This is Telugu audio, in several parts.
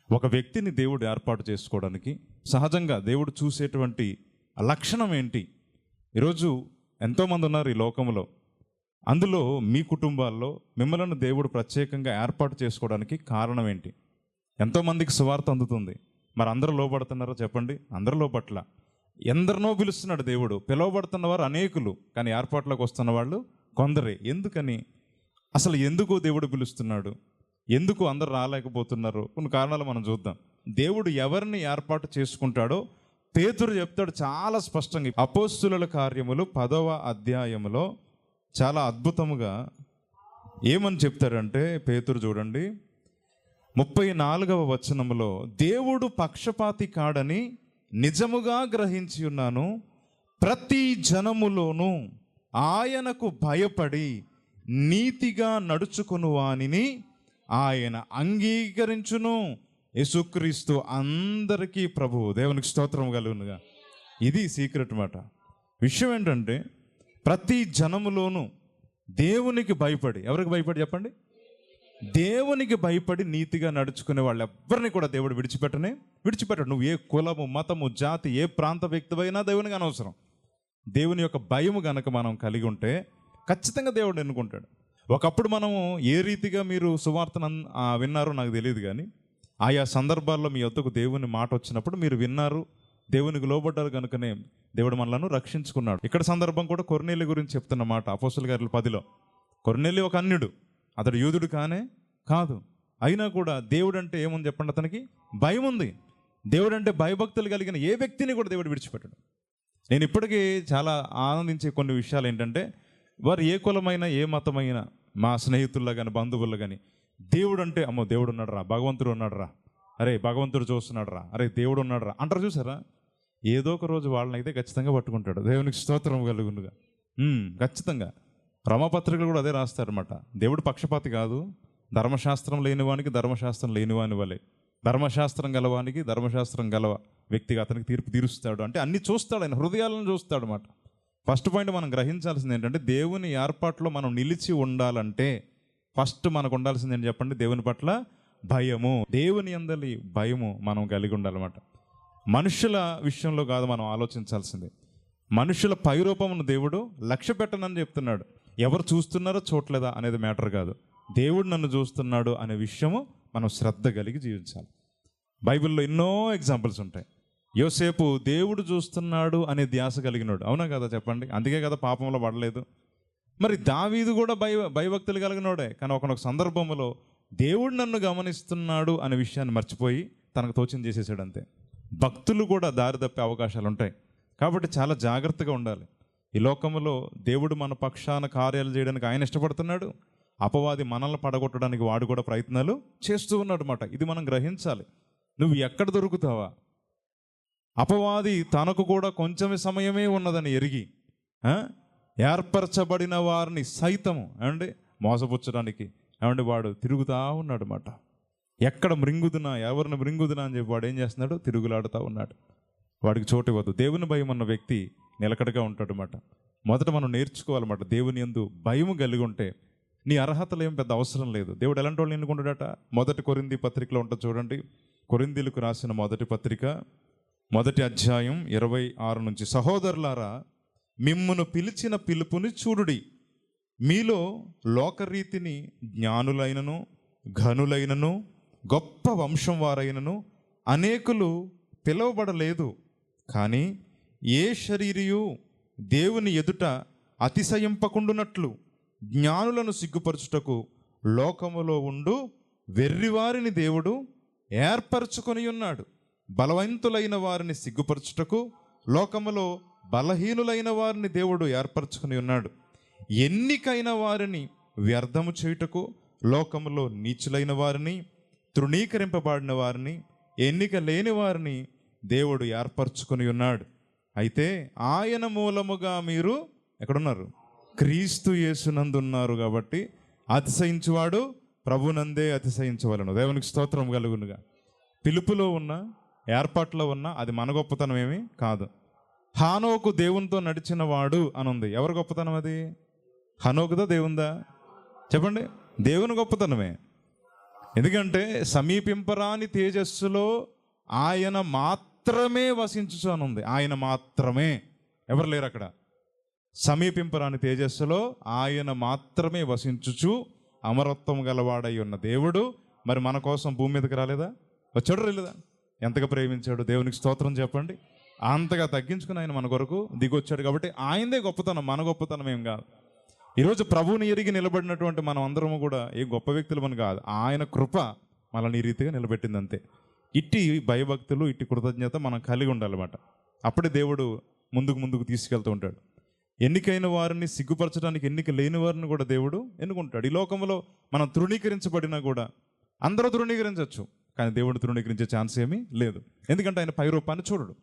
ఒక వ్యక్తిని దేవుడు ఏర్పాటు చేసుకోవడానికి సహజంగా దేవుడు చూసేటువంటి లక్షణం ఏంటి? ఈరోజు ఎంతోమంది ఉన్నారు ఈ లోకంలో. అందులో మీ కుటుంబాల్లో మిమ్మల్ని దేవుడు ప్రత్యేకంగా ఏర్పాటు చేసుకోవడానికి కారణం ఏంటి? ఎంతోమందికి సువార్త అందుతుంది, మరి అందరూ లోబడుతున్నారో చెప్పండి? అందరూ లోపట్ల. ఎందరినో పిలుస్తున్నాడు దేవుడు. పిలువబడుతున్న వారు అనేకులు, కానీ ఏర్పాట్లోకి వస్తున్న వాళ్ళు కొందరే. ఎందుకని? అసలు ఎందుకు దేవుడు పిలుస్తున్నాడు? ఎందుకు అందరు రాలేకపోతున్నారు? కొన్ని కారణాలు మనం చూద్దాం. దేవుడు ఎవరిని ఏర్పాటు చేసుకుంటాడో పేతురు చెప్తాడు చాలా స్పష్టంగా. అపోస్తుల కార్యములు 10వ అధ్యాయములో చాలా అద్భుతముగా ఏమని చెప్తారంటే పేతురు చూడండి 34వ వచనములో, దేవుడు పక్షపాతి కాడని నిజముగా గ్రహించి ఉన్నాను, ప్రతి జనములోనూ ఆయనకు భయపడి నీతిగా నడుచుకుని వానిని ఆయన అంగీకరించును. యేసుక్రీస్తు అందరికీ ప్రభువు. దేవునికి స్తోత్రం కలుగునుగా. ఇది సీక్రెట్ మాట. విషయం ఏంటంటే ప్రతి జనములోనూ దేవునికి భయపడి, ఎవరికి భయపడి చెప్పండి? దేవునికి భయపడి నీతిగా నడుచుకునే వాళ్ళు ఎవరిని కూడా దేవుడు విడిచిపెట్టడు. నువ్వు ఏ కులము, మతము, జాతి, ఏ ప్రాంత వ్యక్తివైనా దేవునికి అనవసరం. దేవుని యొక్క భయము గనక మనం కలిగి ఉంటే ఖచ్చితంగా దేవుడు ఎన్నుకుంటాడు. ఒకప్పుడు మనము ఏ రీతిగా మీరు సువార్తను విన్నారో నాకు తెలియదు, కానీ ఆయా సందర్భాల్లో మీ వద్దకు దేవుని మాట వచ్చినప్పుడు మీరు విన్నారు, దేవునికి లోబడ్డారు కనుకనే దేవుడు మనలను రక్షించుకున్నాడు. ఇక్కడ సందర్భం కూడా కొర్నేలి గురించి చెప్తున్న మాట. అపోస్తుల కార్యాలు 10లో కొర్నేలి ఒక అన్యుడు, అతడు యూదుడు కాదు. అయినా కూడా దేవుడు అంటే ఏముంది చెప్పండి? అతనికి భయం ఉంది. దేవుడు అంటే భయభక్తులు కలిగిన ఏ వ్యక్తిని కూడా దేవుడు విడిచిపెట్టడు. నేను ఇప్పటికీ చాలా ఆనందించే కొన్ని విషయాలు ఏంటంటే, వారు ఏ కులమైనా ఏ మతమైనా, మా స్నేహితుల్లో కానీ బంధువుల్లో కానీ దేవుడు అంటే అమ్మో దేవుడు ఉన్నాడు రా, భగవంతుడు ఉన్నాడు రా, అరే భగవంతుడు చూస్తున్నాడు రా, అరే దేవుడు ఉన్నాడు రా అంటారు. చూసారా? ఏదో ఒక రోజు వాళ్ళని అయితే ఖచ్చితంగా పట్టుకుంటాడు. దేవునికి స్తోత్రం కలుగునుగా. ఖచ్చితంగా రమపత్రికలు కూడా అదే రాస్తారన్నమాట. దేవుడు పక్షపాతి కాదు. ధర్మశాస్త్రం లేనివానికి ధర్మశాస్త్రం లేనివాని వలె, ధర్మశాస్త్రం గలవానికి ధర్మశాస్త్రం గలవ వ్యక్తిగా అతనికి తీర్పు తీరుస్తాడు. అంటే అన్ని చూస్తాడు, ఆయన హృదయాలను చూస్తాడు అన్నమాట. ఫస్ట్ పాయింట్ మనం గ్రహించాల్సింది ఏంటంటే, దేవుని ఏర్పాట్లో మనం నిలిచి ఉండాలంటే ఫస్ట్ మనకు ఉండాల్సింది ఏంటి చెప్పండి? దేవుని పట్ల భయము. దేవుని యందలి భయము మనం కలిగి ఉండాలన్నమాట. మనుషుల విషయంలో కాదు మనం ఆలోచించాల్సింది. మనుషుల పైరూపమును దేవుడు లక్ష్య పెట్టనని చెప్తున్నాడు. ఎవరు చూస్తున్నారో చూడలేదా అనేది మ్యాటర్ కాదు. దేవుడు నన్ను చూస్తున్నాడు అనే విషయము మనం శ్రద్ధ కలిగి జీవించాలి. బైబిల్లో ఎన్నో ఎగ్జాంపుల్స్ ఉంటాయి. యోసేపు దేవుడు చూస్తున్నాడు అనే ధ్యాస కలిగినాడు, అవునా కదా చెప్పండి? అందుకే కదా పాపంలో పడలేదు. మరి దావీదు కూడా భయభక్తులు కలిగినోడే, కానీ ఒకనొక సందర్భంలో దేవుడు నన్ను గమనిస్తున్నాడు అనే విషయాన్ని మర్చిపోయి తనకు తోచింది చేసేసాడు అంతే. భక్తులు కూడా దారి తప్పే అవకాశాలు ఉంటాయి. కాబట్టి చాలా జాగ్రత్తగా ఉండాలి. ఈ లోకంలో దేవుడు మన పక్షాన కార్యాలు చేయడానికి ఆయన ఇష్టపడుతున్నాడు. అపవాది మనల్ని పడగొట్టడానికి వాడు కూడా ప్రయత్నాలు చేస్తూ ఉన్నాడు అన్నమాట. ఇది మనం గ్రహించాలి. నువ్వు ఎక్కడ దొరుకుతావా? అపవాది తనకు కూడా కొంచెం సమయమే ఉన్నదని ఎరిగి ఏర్పరచబడిన వారిని సైతము మోసపుచ్చడానికి వాడు తిరుగుతూ ఉన్నాడు అన్నమాట. ఎక్కడ మృంగుదునా, ఎవరిని మృంగుదునా అని చెప్పి వాడు ఏం చేస్తున్నాడు? తిరుగులాడుతూ ఉన్నాడు. వాడికి చోటు ఇవ్వద్దు. దేవుని భయం అన్న వ్యక్తి నిలకడగా ఉంటాడు అన్నమాట. మొదట మనం నేర్చుకోవాలన్నమాట. దేవుని యందు భయము కలిగి ఉంటే నీ అర్హతలు ఏం పెద్ద అవసరం లేదు. దేవుడు ఎలాంటి వాళ్ళు ఎన్నుకుంటాడట? 1 కొరింథీ పత్రికలో ఉంటుంది చూడండి. కొరింథీలకు రాసిన 1 పత్రిక 1వ అధ్యాయం 26 నుంచి, సహోదరులారా, మిమ్మును పిలిచిన పిలుపుని చూడుడి. మీలో లోకరీతిని జ్ఞానులైనను ఘనులైనను గొప్ప వంశం వారైనను అనేకులు పిలువబడలేదు. కానీ ఏ శరీరియు దేవుని ఎదుట అతిశయింపకుండునట్లు జ్ఞానులను సిగ్గుపరచుటకు లోకములో ఉండు వెర్రివారిని దేవుడు ఏర్పరచుకొని ఉన్నాడు. బలవంతులైన వారిని సిగ్గుపరచుటకు లోకములో బలహీనులైన వారిని దేవుడు ఏర్పరచుకొని ఉన్నాడు. ఎన్నికైన వారిని వ్యర్థము చేయుటకు లోకములో నీచులైన వారిని, తృణీకరింపబడిన వారిని, ఎన్నిక లేని వారిని దేవుడు ఏర్పరచుకొని ఉన్నాడు. అయితే ఆయన మూలముగా మీరు ఎక్కడున్నారు? క్రీస్తు యేసునందు ఉన్నారు. కాబట్టి అతిశయించువాడు ప్రభునందే అతిశయించవలను. దేవునికి స్తోత్రం కలుగునుగా. పిలుపులో ఉన్న, ఏర్పాట్లో ఉన్న అది మన గొప్పతనం ఏమీ కాదు. హానోకు దేవునితో నడిచిన వాడు అని ఉంది. ఎవరి గొప్పతనం అది? హనోకుదా దేవుందా? చెప్పండి. దేవుని గొప్పతనమే. ఎందుకంటే సమీపింపరాని తేజస్సులో ఆయన మాత్రమే వసించుచనుంది. ఆయన మాత్రమే, ఎవరు లేరు అక్కడ. సమీపింపరాని తేజస్సులో ఆయన మాత్రమే వసించుచు అమరత్వం గలవాడై ఉన్న దేవుడు మరి మన కోసం భూమి మీదకి రాలేదా? వచ్చాడు, రాలేదా? ఎంతగా ప్రేమించాడు. దేవునికి స్తోత్రం చెప్పండి. అంతగా తగ్గించుకుని ఆయన మన కొరకు దిగొచ్చాడు. కాబట్టి ఆయనదే గొప్పతనం, మన గొప్పతనం ఏం కాదు. ఈరోజు ప్రభువుని ఎరిగి నిలబడినటువంటి మనం అందరము కూడా ఏ గొప్ప వ్యక్తులు అని కాదు, ఆయన కృప మనల్ని ఈ రీతిగా నిలబెట్టింది అంతే. ఇట్టి భయభక్తులు, ఇట్టి కృతజ్ఞత మనం కలిగి ఉండాలన్నమాట. అప్పుడే దేవుడు ముందుకు తీసుకెళ్తూ ఉంటాడు. ఎన్నికైన వారిని సిగ్గుపరచడానికి ఎన్నిక లేని వారిని కూడా దేవుడు ఎన్నుకుంటాడు. ఈ లోకంలో మనం తృణీకరించబడినా కూడా అందరూ తృణీకరించవచ్చు, కానీ దేవుడు తృణీకరించే ఛాన్స్ ఏమీ లేదు. ఎందుకంటే ఆయన పై రూపాన్ని చూడడు.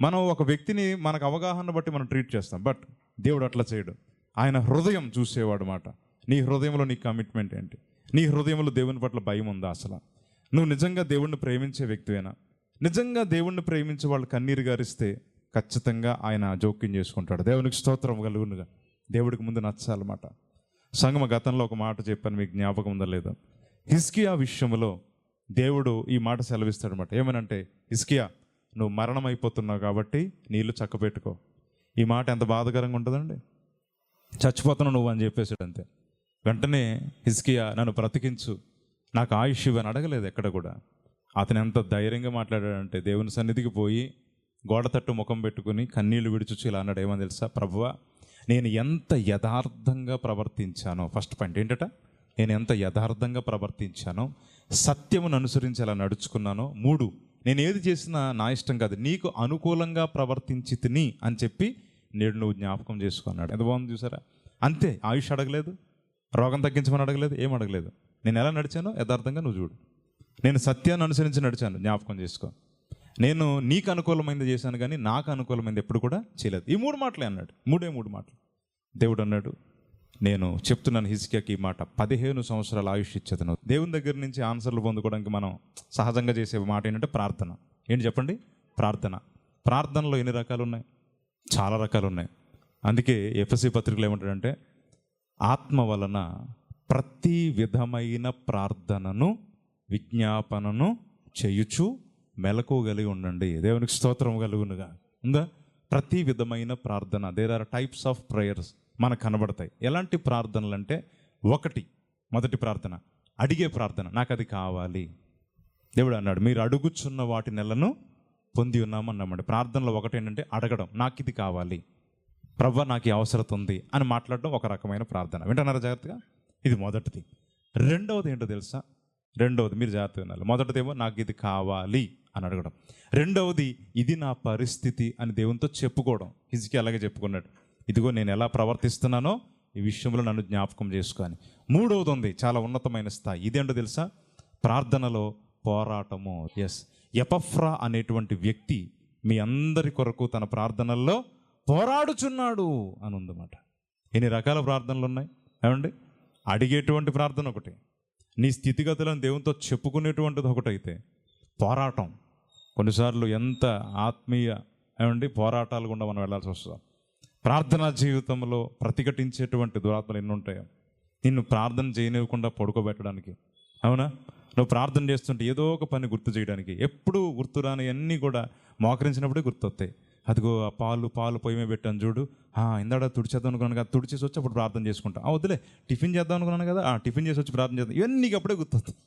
మనం ఒక వ్యక్తిని మనకు అవగాహన బట్టి మనం ట్రీట్ చేస్తాం, బట్ దేవుడు అట్లా చేయడు. ఆయన హృదయం చూసేవాడు మాట. నీ హృదయంలో నీ కమిట్మెంట్ ఏంటి? నీ హృదయంలో దేవుని పట్ల భయం ఉందా? అసలు నువ్వు నిజంగా దేవుణ్ణి ప్రేమించే వ్యక్తివేనా? నిజంగా దేవుణ్ణి ప్రేమించే వాళ్ళు కన్నీరు గారిస్తే ఖచ్చితంగా ఆయన జోక్యం చేసుకుంటాడు. దేవునికి స్తోత్రం కలుగునుగా. దేవుడికి ముందు నచ్చాలన్నమాట. సంగమ గతంలో ఒక మాట చెప్పాను, మీకు జ్ఞాపకం ఉందా లేదా? హిజ్కియా విషయంలో దేవుడు ఈ మాట సెలవిస్తాడనమాట. ఏమనంటే, హిజ్కియా నువ్వు మరణం అయిపోతున్నావు కాబట్టి నీళ్ళు చక్కబెట్టుకో. ఈ మాట ఎంత బాధాకరంగా ఉంటుందండి. చచ్చిపోతున్నావు నువ్వు అని చెప్పేసాడు అంతే. వెంటనే హిజ్కియా నన్ను బ్రతికించు, నాకు ఆయుష్ ఇవ్వని అడగలేదు ఎక్కడ కూడా. అతను ఎంత ధైర్యంగా మాట్లాడాడంటే దేవుని సన్నిధికి పోయి గోడ తట్టు ముఖం పెట్టుకుని కన్నీళ్లు విడిచుచ్చు ఇలా అన్నాడు. ఏమని తెలుసా? ప్రభువా, నేను ఎంత యథార్థంగా ప్రవర్తించానో. ఫస్ట్ పాయింట్ ఏంటట? నేను ఎంత యథార్థంగా ప్రవర్తించానో, సత్యమును అనుసరించి అలా నడుచుకున్నానో. 3, నేను ఏది చేసినా నా ఇష్టం కాదు, నీకు అనుకూలంగా ప్రవర్తించి తిని అని చెప్పి నేడు నువ్వు జ్ఞాపకం చేసుకున్నాడు. ఎంత బాగుంది చూసారా? అంతే. ఆయుష్ అడగలేదు, రోగం తగ్గించమని అడగలేదు, ఏం అడగలేదు. నేను ఎలా నడిచానో యథార్థంగా నువ్వు చూడు. నేను సత్యాన్ని అనుసరించి నడిచాను, జ్ఞాపకం చేసుకో. నేను నీకు అనుకూలమైంది చేశాను కానీ నాకు అనుకూలమైంది ఎప్పుడు కూడా చేయలేదు. ఈ 3 మాటలే అన్నాడు. 3 మాటలు. దేవుడు అన్నాడు, నేను చెప్తున్నాను హిజ్కియాకి ఈ మాట, 15 సంవత్సరాల ఆయుష్ ఇచ్చేదను. దేవుని దగ్గర నుంచి ఆన్సర్లు పొందుకోవడానికి మనం సహజంగా చేసే మాట ఏంటంటే ప్రార్థన. ఏంటి చెప్పండి? ప్రార్థన. ప్రార్థనలో ఎన్ని రకాలు ఉన్నాయి? చాలా రకాలు ఉన్నాయి. అందుకే ఎఫెసీ పత్రికలో ఏమంటాడంటే, ఆత్మ వలన ప్రతి విధమైన ప్రార్థనను విజ్ఞాపనను చేయుచు మెలకువ కలిగి ఉండండి. దేవునికి స్తోత్రం కలుగునుగా. ఉందా? ప్రతి విధమైన ప్రార్థన. There are types of prayers మనకు కనబడతాయి. ఎలాంటి ప్రార్థనలు అంటే, మొదటి ప్రార్థన అడిగే ప్రార్థన. నాకు అది కావాలి. దేవుడు అన్నాడు, మీరు అడుగుచున్న వాటి నెలను పొంది ఉన్నామన్నామండి. ప్రార్థనలో ఒకటి ఏంటంటే అడగడం, నాకు ఇది కావాలి ప్రభువా, నాకు ఈ అవసరం ఉంది అని మాట్లాడడం ఒక రకమైన ప్రార్థన. వింటున్నారా జాగ్రత్తగా? ఇది మొదటిది. రెండవది ఏంటో తెలుసా? మీరు జాగ్రత్తగా వినాలి. మొదటిదేమో నాకు ఇది కావాలి అని అడగడం. రెండవది ఇది నా పరిస్థితి అని దేవునితో చెప్పుకోవడం. హిజ్కియా అలాగే చెప్పుకున్నాడు, ఇదిగో నేను ఎలా ప్రవర్తిస్తున్నానో ఈ విషయంలో నన్ను జ్ఞాపకం చేసుకొని. మూడవది ఉంది, చాలా ఉన్నతమైన స్థాయి. ఇదేంటో తెలుసా? ప్రార్థనలో పోరాటము. ఎపఫ్రా అనేటువంటి వ్యక్తి మీ అందరి కొరకు తన ప్రార్థనల్లో పోరాడుచున్నాడు అని ఉందన్నమాట. ఎన్ని రకాల ప్రార్థనలు ఉన్నాయి ఏమండి? అడిగేటువంటి ప్రార్థన ఒకటి, నీ స్థితిగతులను దేవునితో చెప్పుకునేటువంటిది ఒకటైతే, పోరాటం కొన్నిసార్లు ఎంత ఆత్మీయ ఏమండి పోరాటాలు గుండా మనం వెళ్ళాల్సి వస్తుంది. ప్రార్థనా జీవితంలో ప్రతిఘటించేటువంటి దురాత్మలు ఎన్ని ఉంటాయో, నిన్ను ప్రార్థన చేయనివ్వకుండా పడుకోబెట్టడానికి. అవునా? నువ్వు ప్రార్థన చేస్తుంటే ఏదో ఒక పని గుర్తు చేయడానికి, ఎప్పుడు గుర్తురాని అన్నీ కూడా మోకరించినప్పుడే గుర్తొస్తాయి. అదిగో ఆ పాలు పొయ్యి మీద పెట్టాను చూడు, ఇందాడ తుడిచేద్దాం అనుకున్నాను కదా, తుడిచేసి వచ్చి అప్పుడు ప్రార్థన చేసుకుంటా. వద్దులే, టిఫిన్ చేద్దాం అనుకున్నాను కదా, టిఫిన్ చేసి వచ్చి ప్రార్థన చేద్దాం. ఇవన్నీ అప్పుడే గుర్తొస్తాయి.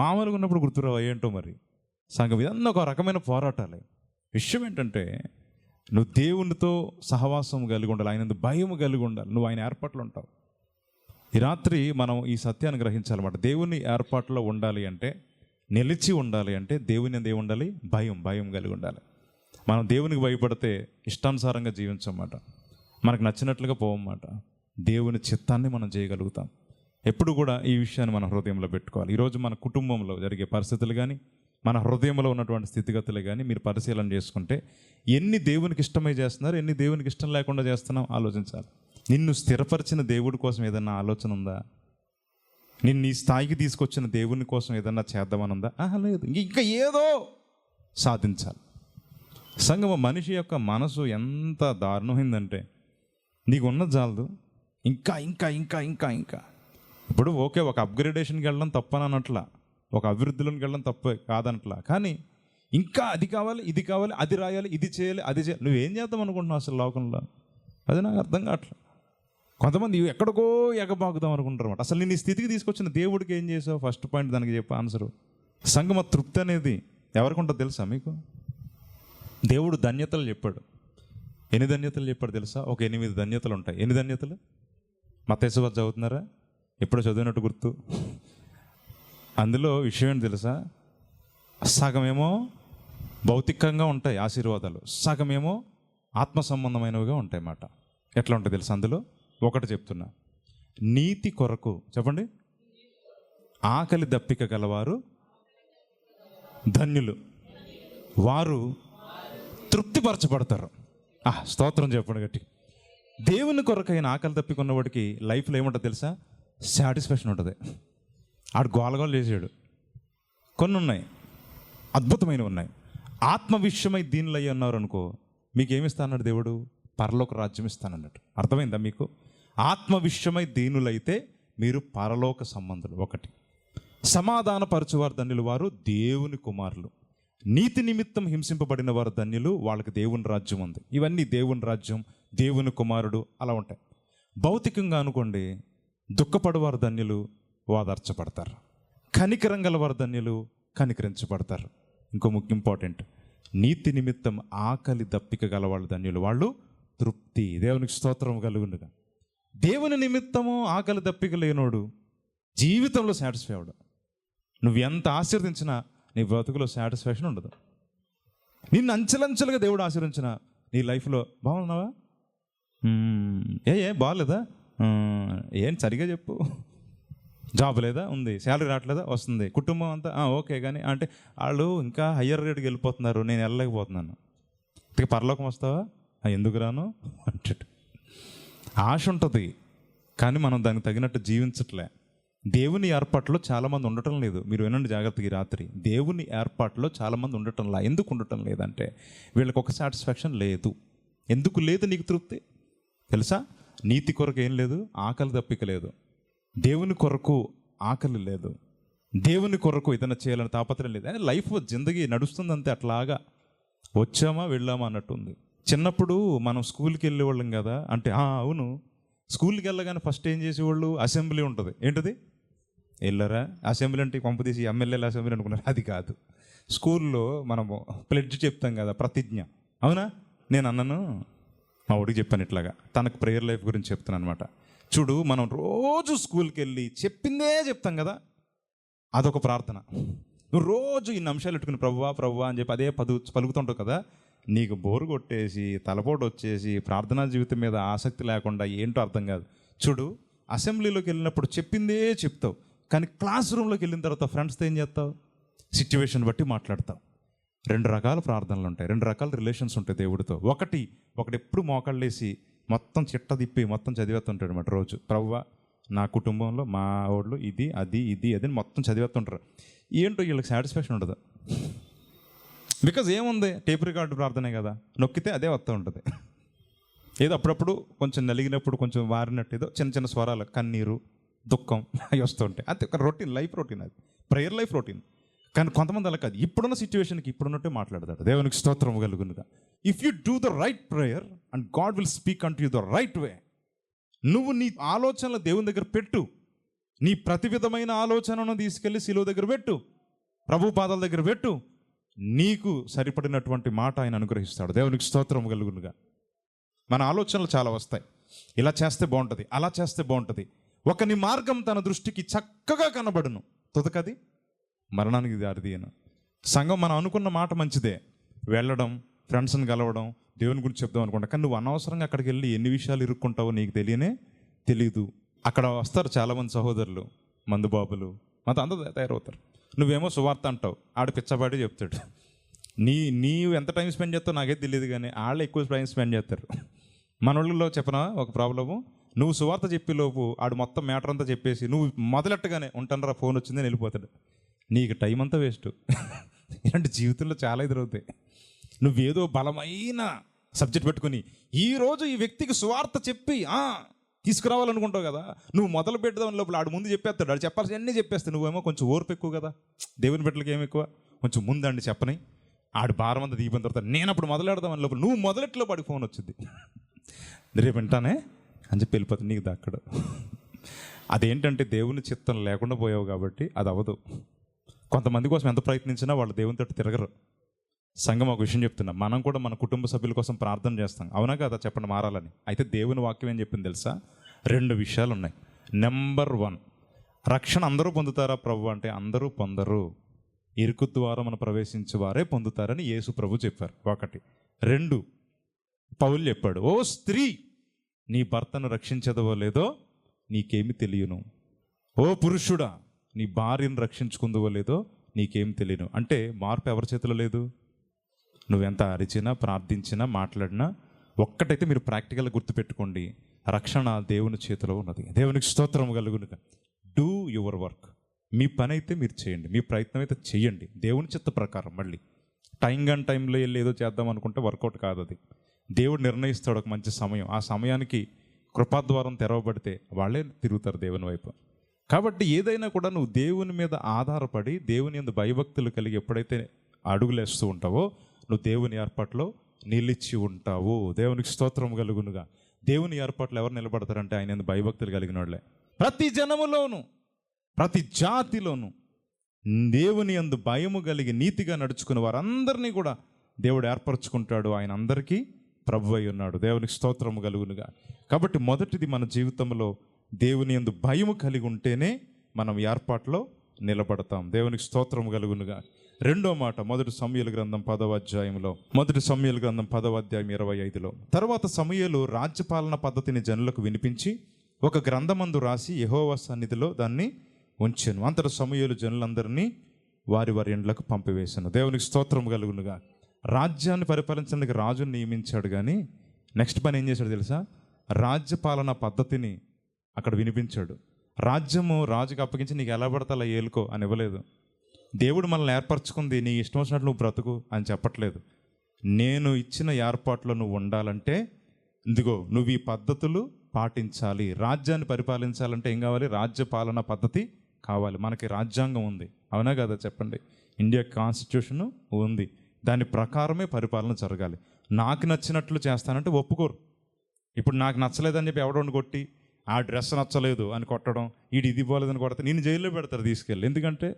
మామూలుగా ఉన్నప్పుడు గుర్తురావు ఏంటో మరి. సంఘం ఇదన్నీ ఒక రకమైన పోరాటాలే. విషయం ఏంటంటే, నువ్వు దేవునితో సహవాసం కలిగి ఉండాలి, ఆయన భయం కలిగి ఉండాలి, నువ్వు ఆయన ఏర్పాట్లు ఉంటావు. ఈ రాత్రి మనం ఈ సత్యాన్ని గ్రహించాలన్నమాట. దేవుని ఏర్పాట్లో ఉండాలి అంటే, నిలిచి ఉండాలి అంటే దేవుని ఎందు ఉండాలి, భయం కలిగి ఉండాలి. మనం దేవునికి భయపడితే ఇష్టానుసారంగా జీవించమాట, మనకు నచ్చినట్లుగా పోవన్నమాట. దేవుని చిత్తాన్ని మనం చేయగలుగుతాం. ఎప్పుడు కూడా ఈ విషయాన్ని మన హృదయంలో పెట్టుకోవాలి. ఈరోజు మన కుటుంబంలో జరిగే పరిస్థితులు కానీ, మన హృదయంలో ఉన్నటువంటి స్థితిగతులు కానీ మీరు పరిశీలన చేసుకుంటే, ఎన్ని దేవునికి ఇష్టమై చేస్తున్నారు, ఎన్ని దేవునికి ఇష్టం లేకుండా చేస్తున్నాం ఆలోచించాలి. నిన్ను స్థిరపరిచిన దేవుడి కోసం ఏదన్నా ఆలోచన ఉందా? నిన్ను ఈ స్థాయికి తీసుకొచ్చిన దేవుని కోసం ఏదన్నా చేద్దామని ఉందా? లేదు. ఇంకా ఏదో సాధించాలి. సంగమ మనిషి యొక్క మనసు ఎంత దారుణమైందంటే, నీకు ఉన్నది చాలదు, ఇంకా ఇంకా ఇంకా ఇంకా ఇంకా ఇప్పుడు ఓకే, ఒక అప్గ్రేడేషన్కి వెళ్ళడం తప్పని అనట్లా, ఒక అభివృద్ధిలోకి వెళ్ళడం తప్ప కాదనట్లా, కానీ ఇంకా అది కావాలి, ఇది కావాలి, అది రాయాలి, ఇది చేయాలి, అది చేయాలి. నువ్వేం చేద్దాం అనుకుంటున్నావు అసలు లోకంలో? అది నాకు అర్థం కావట్లేదు. కొంతమంది ఎక్కడికో ఎగబాకుదాం అనుకుంటారు అన్నమాట. అసలు నేను ఈ స్థితికి తీసుకొచ్చిన దేవుడికి ఏం చేసావు? ఫస్ట్ పాయింట్ దానికి చెప్పే ఆన్సరు. సంగమ తృప్తి అనేది ఎవరికి ఉంటుందో తెలుసా మీకు? దేవుడు ధన్యతలు చెప్పాడు. ఎన్ని ధన్యతలు చెప్పాడు తెలుసా? ఒక 8 ధన్యతలు ఉంటాయి. ఎన్ని ధన్యతలు? మత్తయి వార్త చదువుతున్నారా? ఎప్పుడో చదివినట్టు గుర్తు. అందులో విషయం ఏంటి తెలుసా? సగమేమో భౌతికంగా ఉంటాయి ఆశీర్వాదాలు, సగమేమో ఆత్మ సంబంధమైనవిగా ఉంటాయి అన్నమాట. ఎట్లా ఉంటాయి తెలుసా? అందులో ఒకటి చెప్తున్నా, నీతి కొరకు చెప్పండి, ఆకలి దప్పిక గలవారు ధన్యులు, వారు తృప్తిపరచబడతారు. స్తోత్రం చెప్పండి గట్టి. దేవుని కొరకైన ఆకలి దప్పిక ఉన్నవాడికి లైఫ్లో ఏముంటుంది తెలుసా? సాటిస్ఫాక్షన్ ఉంటుంది. ఆడు గోలగోలు చేసాడు. కొన్ని ఉన్నాయి, అద్భుతమైనవి ఉన్నాయి. ఆత్మ విషయమై దీనిలో అయ్యి ఉన్నారు అనుకో, మీకు ఏమిస్తా అన్నాడు దేవుడు? పరలోక రాజ్యం ఇస్తానన్నట్టు. అర్థమైందా మీకు? ఆత్మ విషయమై దీనులైతే మీరు పరలోక సంబంధులు. ఒకటి, సమాధానపరచువారు ధన్యులు, వారు దేవుని కుమారులు. నీతి నిమిత్తం హింసింపబడిన వారు ధన్యులు, వాళ్ళకి దేవుని రాజ్యం ఉంది. ఇవన్నీ దేవుని రాజ్యం, దేవుని కుమారుడు అలా ఉంటాయి. భౌతికంగా అనుకోండి, దుఃఖపడవారు ధన్యులు, ఓదార్చబడతారు. కనికరం గల వారు ధన్యులు, కనికరించబడతారు. ఇంకో ముఖ్య ఇంపార్టెంట్, నీతి నిమిత్తం ఆకలి దప్పిక గలవాళ్ళు ధన్యులు, వాళ్ళు తృప్తి. దేవునికి స్తోత్రం కలుగునుగా. దేవుని నిమిత్తము ఆకలి దప్పిక లేనోడు జీవితంలో సాటిస్ఫై అవడు. నువ్వు ఎంత ఆశీర్వదించినా నీ బ్రతుకులో సాటిస్ఫాక్షన్ ఉండదు. నిన్ను అంచెలంచెలుగా దేవుడు ఆశీర్వించిన నీ లైఫ్లో బాగున్నావా? బాగాలేదా? ఏం సరిగా చెప్పు. జాబ్ లేదా? ఉంది. శాలరీ రావట్లేదా? వస్తుంది. కుటుంబం అంతా ఓకే, కానీ అంటే వాళ్ళు ఇంకా హయ్యర్ రేట్కి వెళ్ళిపోతున్నారు, నేను వెళ్ళలేకపోతున్నాను. ఇక పరలోకం వస్తావా? ఎందుకు రాను అంటాడు. ఆశ ఉంటుంది, కానీ మనం దానికి తగినట్టు జీవించట్లే. దేవుని ఏర్పాట్లో చాలామంది ఉండటం లేదు. మీరు వినండి జాగ్రత్తగా ఈ రాత్రి. దేవుని ఏర్పాట్లో చాలామంది ఉండటంలా. ఎందుకు ఉండటం లేదంటే వీళ్ళకి ఒక సాటిస్ఫాక్షన్ లేదు. ఎందుకు లేదు నీకు తృప్తి తెలుసా? నీతి కొరకు ఏం లేదు, ఆకలి దప్పిక లేదు. దేవుని కొరకు ఆకలి లేదు, దేవుని కొరకు ఏదైనా చేయాలని తాపత్రయం లేదు. అని లైఫ్ జిందగీ నడుస్తుందంతే, అట్లాగా వచ్చామా వెళ్ళామా అన్నట్టుంది. చిన్నప్పుడు మనం స్కూల్కి వెళ్ళేవాళ్ళం కదా, అంటే అవును, స్కూల్కి వెళ్ళగానే ఫస్ట్ ఏం చేసేవాళ్ళు? అసెంబ్లీ ఉంటుంది. ఏంటిది? వెళ్ళరా అసెంబ్లీ అంటే పంపదీసి ఎమ్మెల్యేల అసెంబ్లీ అనుకున్నారు. అది కాదు. స్కూల్లో మనము ప్లెడ్జ్ చెప్తాం కదా, ప్రతిజ్ఞ. అవునా? నేను అన్నను మా ఊడికి చెప్పాను ఇట్లాగా, తనకు ప్రేయర్ లైఫ్ గురించి చెప్తున్నాను అనమాట. చూడు, మనం రోజు స్కూల్కి వెళ్ళి చెప్పిందే చెప్తాం కదా, అదొక ప్రార్థన. నువ్వు రోజు ఇన్ని అంశాలు పెట్టుకుని ప్రభువా ప్రభువా అని చెప్పి అదే పలుకుతుంటావు కదా, నీకు బోరు కొట్టేసి తలపోటు వచ్చేసి ప్రార్థనా జీవితం మీద ఆసక్తి లేకుండా ఏంటో అర్థం కాదు. చూడు, అసెంబ్లీలోకి వెళ్ళినప్పుడు చెప్పిందే చెప్తావు, కానీ క్లాస్ రూమ్లోకి వెళ్ళిన తర్వాత ఫ్రెండ్స్తో ఏం చేస్తావు? సిచ్యువేషన్ బట్టి మాట్లాడతావు. 2 రకాల ప్రార్థనలు ఉంటాయి, 2 రకాల రిలేషన్స్ ఉంటాయి దేవుడితో. ఒకటి ఎప్పుడు మోకాళ్ళేసి మొత్తం చిట్ట తిప్పి మొత్తం చదివేస్తుంటాడు అనమాట రోజు. ప్రభువా నా కుటుంబంలో మా వాళ్ళు ఇది అది ఇది అది మొత్తం చదివేస్తుంటారు. ఏంటో వీళ్ళకి సాటిస్ఫాక్షన్ ఉండదు. బికాజ్ ఏముంది, టేప్ రికార్డు ప్రార్థనే కదా, నొక్కితే అదే వస్తూ ఉంటుంది. ఏదో అప్పుడప్పుడు కొంచెం నలిగినప్పుడు కొంచెం వారినట్టు ఏదో చిన్న చిన్న స్వరాలు, కన్నీరు, దుఃఖం అవి వస్తూ ఉంటాయి. అది ఒక రొటీన్, లైఫ్ రొటీన్, అది ప్రేయర్ లైఫ్ రొటీన్. కానీ కొంతమంది అలా కాదు, ఇప్పుడున్న సిచ్యువేషన్కి ఇప్పుడున్నట్టే మాట్లాడతాడు. దేవునికి స్తోత్రం కలుగునుగా. If you do the right prayer and God will speak unto you the right way. నువ్వు నీ ఆలోచనలు దేవుని దగ్గర పెట్టు, నీ ప్రతి విధమైన ఆలోచనను తీసుకెళ్ళి శిలువ దగ్గర పెట్టు, ప్రభు పాదాల దగ్గర పెట్టు, నీకు సరిపడినటువంటి మాట ఆయన అనుగ్రహిస్తాడు. దేవునికి స్తోత్రం కలుగునుగా. మన ఆలోచనలు చాలా వస్తాయి, ఇలా చేస్తే బాగుంటుంది, అలా చేస్తే బాగుంటుంది. ఒకని మార్గం తన దృష్టికి చక్కగా కనబడును, తుదకది మరణానికి దారితీయను. సంఘం మనం అనుకున్న మాట మంచిదే, వెళ్ళడం, ఫ్రెండ్స్ని కలవడం, దేవుని గురించి చెప్దాం అనుకుంటా, కానీ నువ్వు అనవసరంగా అక్కడికి వెళ్ళి ఎన్ని విషయాలు ఇరుక్కుంటావో నీకు తెలీదు. అక్కడ వస్తారు చాలామంది సహోదరులు, మందుబాబులు, మాతో అందరూ తయారవుతారు. నువ్వేమో సువార్త అంటావు, ఆడు పిచ్చబాటి చెప్తాడు. నీవు ఎంత టైం స్పెండ్ చేస్తావు నాకే తెలియదు, కానీ వాళ్ళు ఎక్కువ టైం స్పెండ్ చేస్తారు. మన ఊళ్ళో చెప్పనా ఒక ప్రాబ్లము, నువ్వు సువార్త చెప్పేలోపు ఆడు మొత్తం మ్యాటర్ అంతా చెప్పేసి నువ్వు మొదలెట్టగానే ఉంటానరా ఫోన్ వచ్చిందని వెళ్ళిపోతాడు. నీకు టైం అంతా వేస్ట్. ఇలాంటి జీవితంలో చాలా ఎదురవుతాయి. నువ్వేదో బలమైన సబ్జెక్ట్ పెట్టుకుని ఈరోజు ఈ వ్యక్తికి సువార్త చెప్పి తీసుకురావాలనుకుంటావు కదా, నువ్వు మొదలు పెట్టదాం లోపల ఆడు ముందు చెప్పేస్తాడు, ఆడు చెప్పాల్సి అన్నీ చెప్పేస్తాడు. నువ్వేమో కొంచెం ఓర్పు ఎక్కువ కదా, దేవుని బిడ్డలకి ఏమి ఎక్కువ, కొంచెం ముందండి చెప్పని. ఆడు భారం అంతా దీపం తర్వాత నేను అప్పుడు మొదలెడదామని లోపల నువ్వు మొదలెట్లో వాడికి ఫోన్ వచ్చింది, రేపు వింటానే అని చెప్పి వెళ్ళిపోతుంది నీకు దక్కడు. అదేంటంటే దేవుని చిత్తం లేకుండా పోయావు కాబట్టి అది అవ్వదు. కొంతమంది కోసం ఎంత ప్రయత్నించినా వాళ్ళు దేవునితో తిరగరు. సంఘం ఒక విషయం చెప్తున్నా, మనం కూడా మన కుటుంబ సభ్యుల కోసం ప్రార్థన చేస్తాం, అవునా కదా, చెప్పండి మారాలని. అయితే దేవుని వాక్యం ఏం చెప్పింది తెలుసా? 2 విషయాలు ఉన్నాయి. నెంబర్ 1, రక్షణ అందరూ పొందుతారా ప్రభు అంటే అందరూ పొందరు, ఇరుకు ద్వారా మనం ప్రవేశించే వారే పొందుతారని యేసు ప్రభు చెప్పారు. 1. 2, పౌలు చెప్పాడు, ఓ స్త్రీ నీ భర్తను రక్షించదవో లేదో నీకేమి తెలియను, ఓ పురుషుడా నీ భార్యను రక్షించుకుందువో లేదో నీకేం తెలియను. అంటే మార్పు ఎవరి చేతిలో లేదు. నువ్వెంత అరిచినా ప్రార్థించినా మాట్లాడినా ఒక్కటైతే మీరు ప్రాక్టికల్గా గుర్తుపెట్టుకోండి, రక్షణ దేవుని చేతిలో ఉన్నది. దేవునికి స్తోత్రం కలుగునుగా. Do your work. మీ పని అయితే మీరు చేయండి, మీ ప్రయత్నం అయితే చేయండి దేవుని చిత్త ప్రకారం. మళ్ళీ టైంలో వెళ్ళి ఏదో చేద్దాం అనుకుంటే వర్కౌట్ కాదు. అది దేవుడు నిర్ణయిస్తాడు ఒక మంచి సమయం, ఆ సమయానికి కృపాద్వారం తెరవబడితే వాళ్ళే తిరుగుతారు దేవుని వైపు. కాబట్టి ఏదైనా కూడా నువ్వు దేవుని మీద ఆధారపడి దేవుని యందు భయభక్తులు కలిగి ఎప్పుడైతే అడుగులేస్తూ ఉంటావో నువ్వు దేవుని ఏర్పాట్లో నిలిచి ఉంటావు. దేవునికి స్తోత్రం కలుగునుగా. దేవుని ఏర్పాట్లు ఎవరు నిలబడతారంటే ఆయన యందు భయభక్తులు కలిగిన వాళ్ళే. ప్రతి జనములోను ప్రతి జాతిలోను దేవుని యందు భయము కలిగి నీతిగా నడుచుకున్న వారందరినీ కూడా దేవుడు ఏర్పరచుకుంటాడు. ఆయన అందరికీ ప్రభు అయి ఉన్నాడు. దేవునికి స్తోత్రము కలుగునుగా. కాబట్టి మొదటిది మన జీవితంలో దేవుని యందు భయము కలిగి ఉంటేనే మనం ఏర్పాట్లో నిలబడతాం. దేవునికి స్తోత్రము కలుగునుగా. 2వ మాట మొదటి సమూయేలు గ్రంథం 10వ అధ్యాయంలో, మొదటి సమూయేలు గ్రంథం 10వ అధ్యాయం 25లో, తర్వాత సమూయేలు రాజ్యపాలన పద్ధతిని జనులకు వినిపించి ఒక గ్రంథమందు రాసి యెహోవా సన్నిధిలో దాన్ని ఉంచెను. అంతట సమూయేలు జనులందరినీ వారి వారి ఇండ్లకు పంపివేశాను. దేవునికి స్తోత్రము కలుగునుగా. రాజ్యాన్ని పరిపాలించడానికి రాజుని నియమించాడు, కానీ నెక్స్ట్ పని ఏం చేశాడు తెలుసా? రాజ్యపాలన పద్ధతిని అక్కడ వినిపించాడు. రాజ్యము రాజుకి అప్పగించి నీకు ఎలా పడితే అలా ఏలుకో అని ఇవ్వలేదు. దేవుడు మనల్ని ఏర్పరచుకుంది నీ ఇష్టం వచ్చినట్లు నువ్వు బ్రతుకు అని చెప్పట్లేదు. నేను ఇచ్చిన ఏర్పాట్లో నువ్వు ఉండాలంటే ఇదిగో నువ్వు ఈ పద్ధతులు పాటించాలి. రాజ్యాన్ని పరిపాలించాలంటే ఏం కావాలి? రాజ్యపాలన పద్ధతి కావాలి. మనకి రాజ్యాంగం ఉంది, అవునా కదా చెప్పండి? ఇండియా కాన్స్టిట్యూషన్ ఉంది, దాని ప్రకారమే పరిపాలన జరగాలి. నాకు నచ్చినట్లు చేస్తానంటే ఒప్పుకోరు. ఇప్పుడు నాకు నచ్చలేదని చెప్పి ఎవడో కొట్టి ఆ డ్రెస్ నచ్చలేదు అని కొట్టడం, ఇది పోలేదని కొడితే నేను జైల్లో పెడతారు తీసుకెళ్ళి. ఎందుకంటే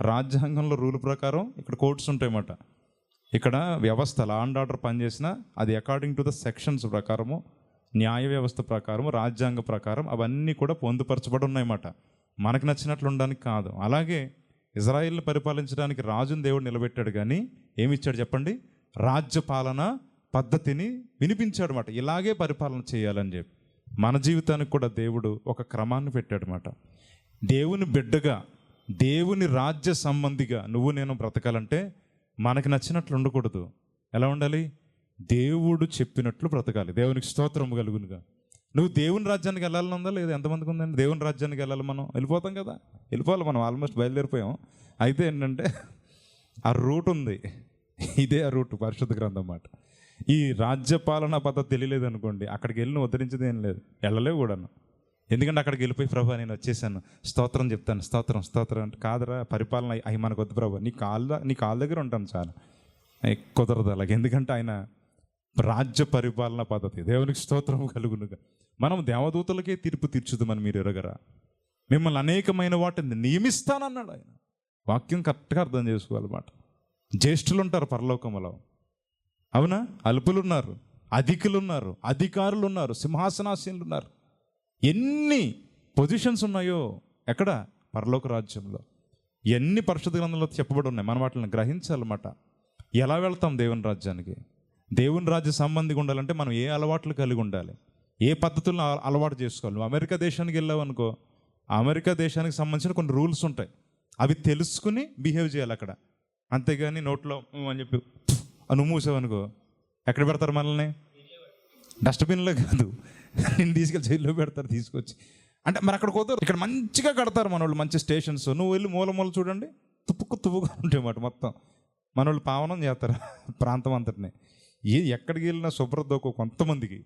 రాజ్యాంగంలో రూల్ ప్రకారం ఇక్కడ కోర్ట్స్ ఉంటాయన్నమాట. ఇక్కడ వ్యవస్థ లా అండ్ ఆర్డర్ పనిచేసినా అది అకార్డింగ్ టు ద సెక్షన్స్ ప్రకారము, న్యాయ వ్యవస్థ ప్రకారము, రాజ్యాంగ ప్రకారం అవన్నీ కూడా పొందుపరచబడి ఉన్నాయన్నమాట. మనకు నచ్చినట్లు ఉండడానికి కాదు. అలాగే ఇజ్రాయిల్ని పరిపాలించడానికి రాజుని దేవుడు నిలబెట్టాడు, కానీ ఏమి ఇచ్చాడు చెప్పండి? రాజ్యపాలన పద్ధతిని వినిపించాడు అన్నమాట. ఇలాగే పరిపాలన చేయాలని చెప్పి మన జీవితానికి కూడా దేవుడు ఒక క్రమాన్ని పెట్టాడనమాట. దేవుని బిడ్డగా, దేవుని రాజ్య సంబంధిగా నువ్వు నేను బ్రతకాలంటే మనకి నచ్చినట్లు ఉండకూడదు. ఎలా ఉండాలి? దేవుడు చెప్పినట్లు బ్రతకాలి. దేవునికి స్తోత్రం కలుగునుగా. నువ్వు దేవుని రాజ్యానికి వెళ్ళాలని ఉందా లేదా? ఎంతమందికి ఉందండి? దేవుని రాజ్యానికి వెళ్ళాలి. మనం వెళ్ళిపోతాం కదా, వెళ్ళిపోవాలి. మనం ఆల్మోస్ట్ బయలుదేరిపోయాం. అయితే ఏంటంటే ఆ రూట్ ఉంది, ఇదే ఆ రూట్, పరిశుద్ధ గ్రంథం అన్నమాట. ఈ రాజ్యపాలన పద్ధతి తెలియలేదు అనుకోండి, అక్కడికి వెళ్ళి నువ్వు ఏం లేదు, వెళ్ళలేవు కూడాను. ఎందుకంటే అక్కడికి వెళ్ళిపోయి ప్రభు నేను వచ్చేసాను, స్తోత్రం చెప్తాను, స్తోత్రం స్తోత్రం అంటే కాదురా, పరిపాలన అవి మనకు వద్దు ప్రభు, నీ కాళ్ళ దగ్గర ఉంటాను చాలా, కుదరదు అలాగే. ఎందుకంటే ఆయన రాజ్య పరిపాలన పద్ధతి. దేవునికి స్తోత్రం కలుగునుగా. మనం దేవదూతలకే తీర్పు తీర్చుదామని మీరు ఎరగరా? మిమ్మల్ని అనేకమైన వాటిని నియమిస్తానన్నాడు ఆయన. వాక్యం కరెక్ట్గా అర్థం చేసుకోవాలన్నమాట. జ్యేష్ఠులు ఉంటారు పరలోకములో, అవునా? అల్పులు ఉన్నారు, అధికులు ఉన్నారు, అధికారులు ఉన్నారు, సింహాసనాసీనులు ఉన్నారు. ఎన్ని పొజిషన్స్ ఉన్నాయో ఎక్కడ? పరలోక రాజ్యంలో. ఎన్ని పరిశుద్ధ గ్రంథంలో చెప్పబడి ఉన్నాయి. మనం వాటిని గ్రహించాలన్నమాట. ఎలా వెళ్తాం దేవుని రాజ్యానికి? దేవుని రాజ్య సంబంధిగా ఉండాలంటే మనం ఏ అలవాట్లు కలిగి ఉండాలి, ఏ పద్ధతులను అలవాటు చేసుకోవాలి. నువ్వు అమెరికా దేశానికి వెళ్ళావు అనుకో, అమెరికా దేశానికి సంబంధించిన కొన్ని రూల్స్ ఉంటాయి, అవి తెలుసుకుని బిహేవ్ చేయాలి అక్కడ. అంతేగాని నోట్లో అని చెప్పి నువ్వు మూసావనుకో ఎక్కడ పెడతారు మనల్ని? డస్ట్బిన్లో కాదు, నేను తీసుకెళ్ళి జైల్లో పెడతారు తీసుకొచ్చి. అంటే మరి అక్కడ కుదరదు. ఇక్కడ మంచిగా కడతారు మన వాళ్ళు, మంచి స్టేషన్స్. నువ్వు వెళ్ళి మూల చూడండి, తుప్పుగా ఉంటాయి మాట మొత్తం. మన వాళ్ళు పావనం చేస్తారు ప్రాంతం అంతటిని. ఎక్కడికి వెళ్ళినా శుభ్రత తక్కువ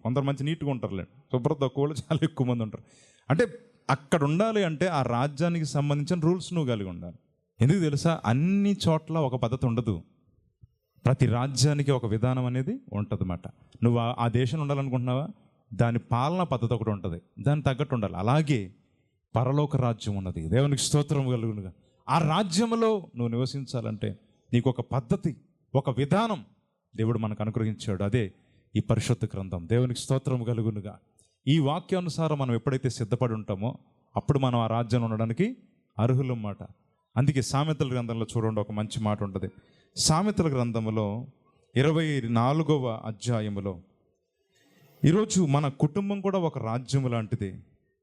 కొందరు మంచి నీట్గా ఉంటారులేండి, శుభ్రత తక్కువ వాళ్ళు చాలా ఎక్కువ మంది ఉంటారు. అంటే అక్కడ ఉండాలి అంటే ఆ రాజ్యానికి సంబంధించిన రూల్స్ నువ్వు కలిగి ఉండాలి. ఎందుకు తెలుసా, అన్ని చోట్ల ఒక పద్ధతి ఉండదు. ప్రతి రాజ్యానికి ఒక విధానం అనేది ఉంటుంది అన్నమాట. నువ్వు ఆ దేశంలో ఉండాలనుకుంటున్నావా, దాని పాలనా పద్ధతి ఒకటి ఉంటుంది, దానికి తగ్గట్టు ఉండాలి. అలాగే పరలోక రాజ్యం ఉన్నది, దేవునికి స్తోత్రం కలుగునుగా. ఆ రాజ్యంలో నువ్వు నివసించాలంటే నీకు ఒక పద్ధతి, ఒక విధానం దేవుడు మనకు అనుగ్రహించాడు. అదే ఈ పరిశుద్ధ గ్రంథం. దేవునికి స్తోత్రం కలుగునుగా. ఈ వాక్యానుసారం మనం ఎప్పుడైతే సిద్ధపడి ఉంటామో అప్పుడు మనం ఆ రాజ్యంలో ఉండడానికి అర్హులన్నమాట. అందుకే సామెతల గ్రంథంలో చూడండి, ఒక మంచి మాట ఉంటుంది. సామెతల గ్రంథంలో 24వ అధ్యాయములో, ఈరోజు మన కుటుంబం కూడా ఒక రాజ్యం లాంటిది.